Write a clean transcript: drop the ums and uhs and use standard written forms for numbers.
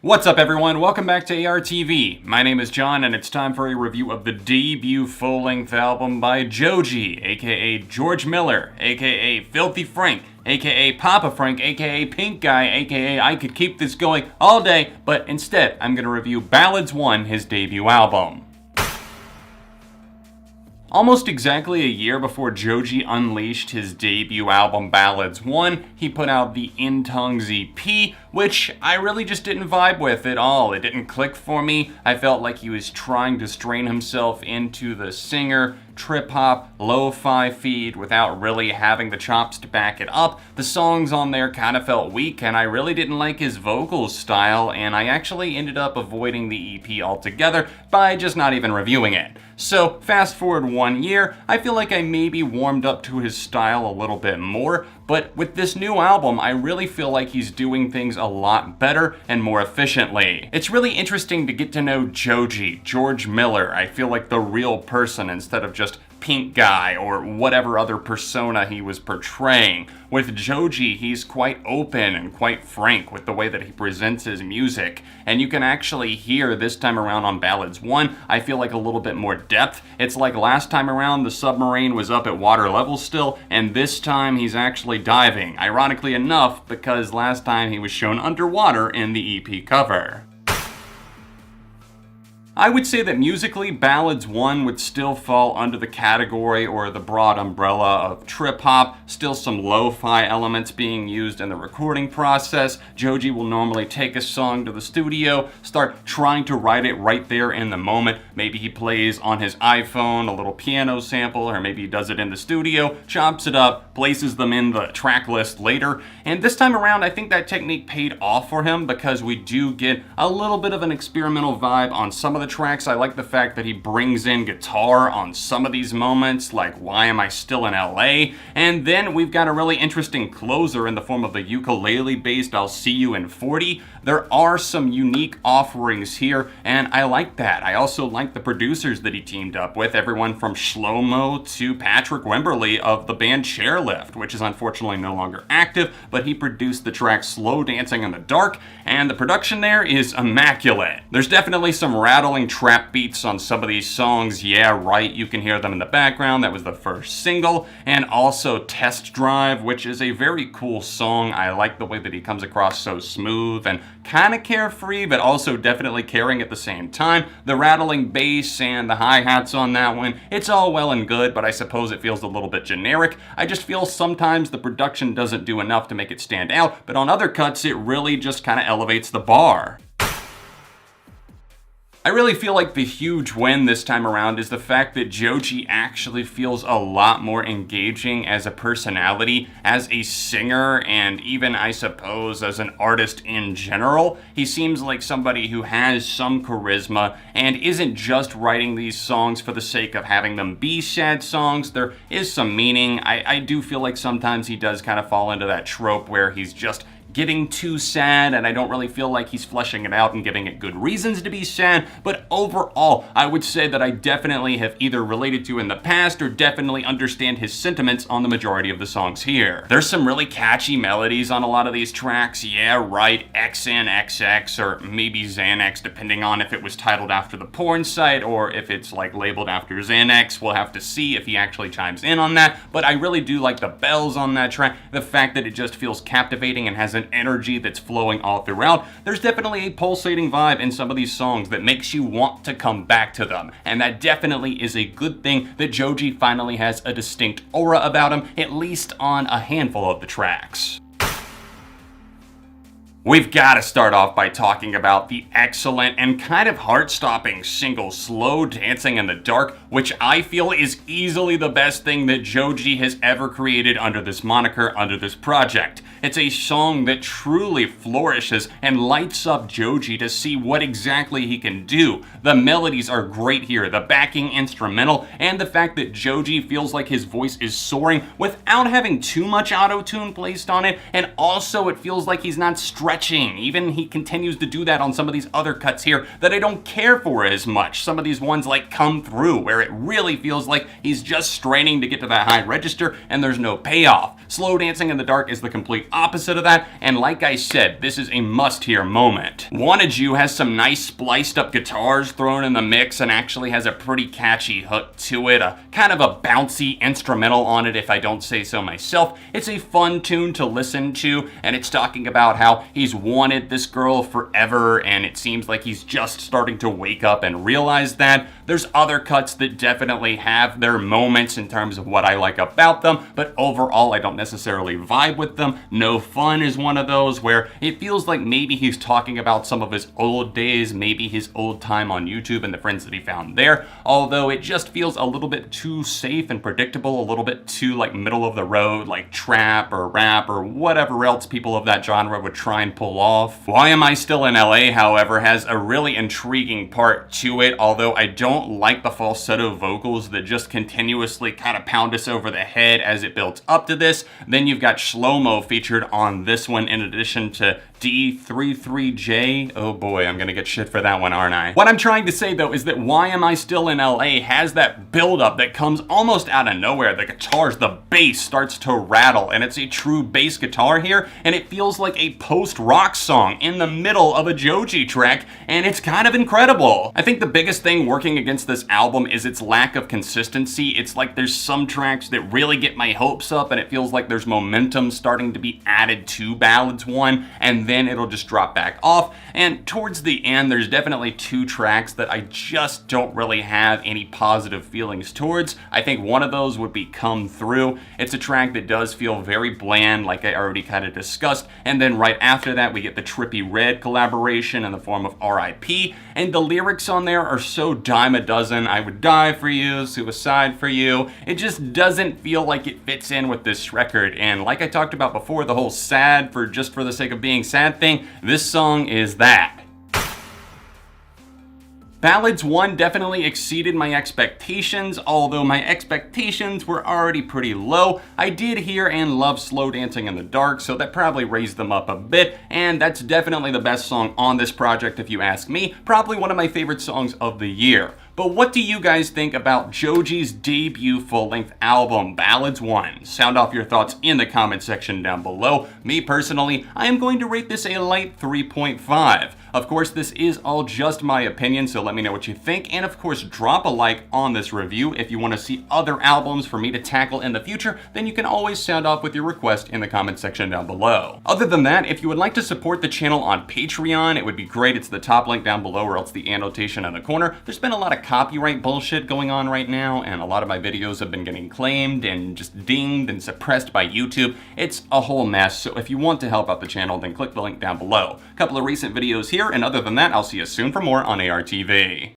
What's up everyone, welcome back to ARTV. My name is John and it's time for a review of the debut full-length album by Joji, aka George Miller, aka Filthy Frank, aka Papa Frank, aka Pink Guy, aka I could keep this going all day, but instead I'm going to review Ballads 1, his debut album. Almost exactly a year before Joji unleashed his debut album Ballads 1, he put out the In Tongues EP, which I really just didn't vibe with at all. It didn't click for me. I felt like he was trying to strain himself into the singer, trip-hop, lo-fi feed without really having the chops to back it up. The songs on there kind of felt weak, and I really didn't like his vocal style, and I actually ended up avoiding the EP altogether by just not even reviewing it. So, fast forward 1 year, I feel like I maybe warmed up to his style a little bit more, but with this new album, I really feel like he's doing things a lot better and more efficiently. It's really interesting to get to know Joji, George Miller. I feel like the real person instead of just Pink Guy or whatever other persona he was portraying. With Joji, he's quite open and quite frank with the way that he presents his music, and you can actually hear this time around on Ballads 1, I feel like a little bit more depth. It's like last time around the submarine was up at water level still, and this time he's actually diving, ironically enough because last time he was shown underwater in the EP cover. I would say that musically, Ballads 1 would still fall under the category or the broad umbrella of trip-hop, still some lo-fi elements being used in the recording process. Joji will normally take a song to the studio, start trying to write it right there in the moment. Maybe he plays on his iPhone a little piano sample, or maybe he does it in the studio, chops it up, places them in the track list later. And this time around, I think that technique paid off for him because we do get a little bit of an experimental vibe on some of the tracks. I like the fact that he brings in guitar on some of these moments, like Why Am I Still in LA? And then we've got a really interesting closer in the form of the ukulele-based I'll See You in 40. There are some unique offerings here, and I like that. I also like the producers that he teamed up with, everyone from Shlohmo to Patrick Wimberly of the band Chairlift, which is unfortunately no longer active, but he produced the track Slow Dancing in the Dark, and the production there is immaculate. There's definitely some rattling trap beats on some of these songs. Yeah, right, you can hear them in the background. That was the first single. And also Test Drive, which is a very cool song. I like the way that he comes across so smooth and kind of carefree, but also definitely caring at the same time. The rattling bass and the hi-hats on that one, it's all well and good, but I suppose it feels a little bit generic. I just feel sometimes the production doesn't do enough to make it stand out, but on other cuts it really just kind of elevates the bar. I really feel like the huge win this time around is the fact that Joji actually feels a lot more engaging as a personality, as a singer, and even, I suppose, as an artist in general. He seems like somebody who has some charisma and isn't just writing these songs for the sake of having them be sad songs. There is some meaning. I do feel like sometimes he does kind of fall into that trope where he's just getting too sad, and I don't really feel like he's fleshing it out and giving it good reasons to be sad, but overall, I would say that I definitely have either related to in the past or definitely understand his sentiments on the majority of the songs here. There's some really catchy melodies on a lot of these tracks. Yeah, right, XNXX or maybe Xanax, depending on if it was titled after the porn site or if it's like labeled after Xanax. We'll have to see if he actually chimes in on that, but I really do like the bells on that track, the fact that it just feels captivating and has an energy that's flowing all throughout. There's definitely a pulsating vibe in some of these songs that makes you want to come back to them, and that definitely is a good thing that Joji finally has a distinct aura about him, at least on a handful of the tracks. We've got to start off by talking about the excellent and kind of heart-stopping single Slow Dancing in the Dark, which I feel is easily the best thing that Joji has ever created under this moniker, under this project. It's a song that truly flourishes and lights up Joji to see what exactly he can do. The melodies are great here, the backing instrumental, and the fact that Joji feels like his voice is soaring without having too much auto-tune placed on it, and also it feels like he's not stretching stretching. Even he continues to do that on some of these other cuts here that I don't care for as much. Some of these ones like Come Through, where it really feels like he's just straining to get to that high register and there's no payoff. Slow Dancing in the Dark is the complete opposite of that, and like I said, this is a must-hear moment. Wanted You has some nice spliced up guitars thrown in the mix and actually has a pretty catchy hook to it, a kind of a bouncy instrumental on it if I don't say so myself. It's a fun tune to listen to, and it's talking about how he's wanted this girl forever and it seems like he's just starting to wake up and realize that. There's other cuts that definitely have their moments in terms of what I like about them, but overall I don't necessarily vibe with them. No Fun is one of those where it feels like maybe he's talking about some of his old days, maybe his old time on YouTube and the friends that he found there, although it just feels a little bit too safe and predictable, a little bit too like middle of the road, like trap or rap or whatever else people of that genre would try and pull off. Why Am I Still in LA, however, has a really intriguing part to it, although I don't like the falsetto vocals that just continuously kind of pound us over the head as it builds up to this. Then you've got Shlohmo featured on this one in addition to D33J. Oh boy, I'm gonna get shit for that one, aren't I? What I'm trying to say though is that Why Am I Still in LA has that build-up that comes almost out of nowhere. The guitars, the bass starts to rattle, and it's a true bass guitar here, and it feels like a post-rock song in the middle of a Joji track, and it's kind of incredible. I think the biggest thing working against this album is its lack of consistency. It's like there's some tracks that really get my hopes up, and it feels like there's momentum starting to be added to Ballads 1, and then it'll just drop back off. And towards the end, there's definitely two tracks that I just don't really have any positive feelings towards. I think one of those would be Come Through. It's a track that does feel very bland, like I already kind of discussed. And then right after that, we get the Trippy Red collaboration in the form of R.I.P. And the lyrics on there are so dime a dozen. I would die for you, suicide for you. It just doesn't feel like it fits in with this record. And like I talked about before, the whole sad for just for the sake of being sad thing, this song is that. Ballads 1 definitely exceeded my expectations, although my expectations were already pretty low. I did hear and love Slow Dancing in the Dark, so that probably raised them up a bit, and that's definitely the best song on this project if you ask me. Probably one of my favorite songs of the year. But what do you guys think about Joji's debut full-length album, Ballads 1? Sound off your thoughts in the comment section down below. Me personally, I am going to rate this a light 3.5. Of course, this is all just my opinion, so let me know what you think. And of course, drop a like on this review. If you want to see other albums for me to tackle in the future, then you can always sound off with your request in the comment section down below. Other than that, if you would like to support the channel on Patreon, it would be great. It's the top link down below or else the annotation in the corner. There's been a lot of copyright bullshit going on right now, and a lot of my videos have been getting claimed and just dinged and suppressed by YouTube. It's a whole mess, so if you want to help out the channel, then click the link down below. A couple of recent videos here, and other than that, I'll see you soon for more on ARTV.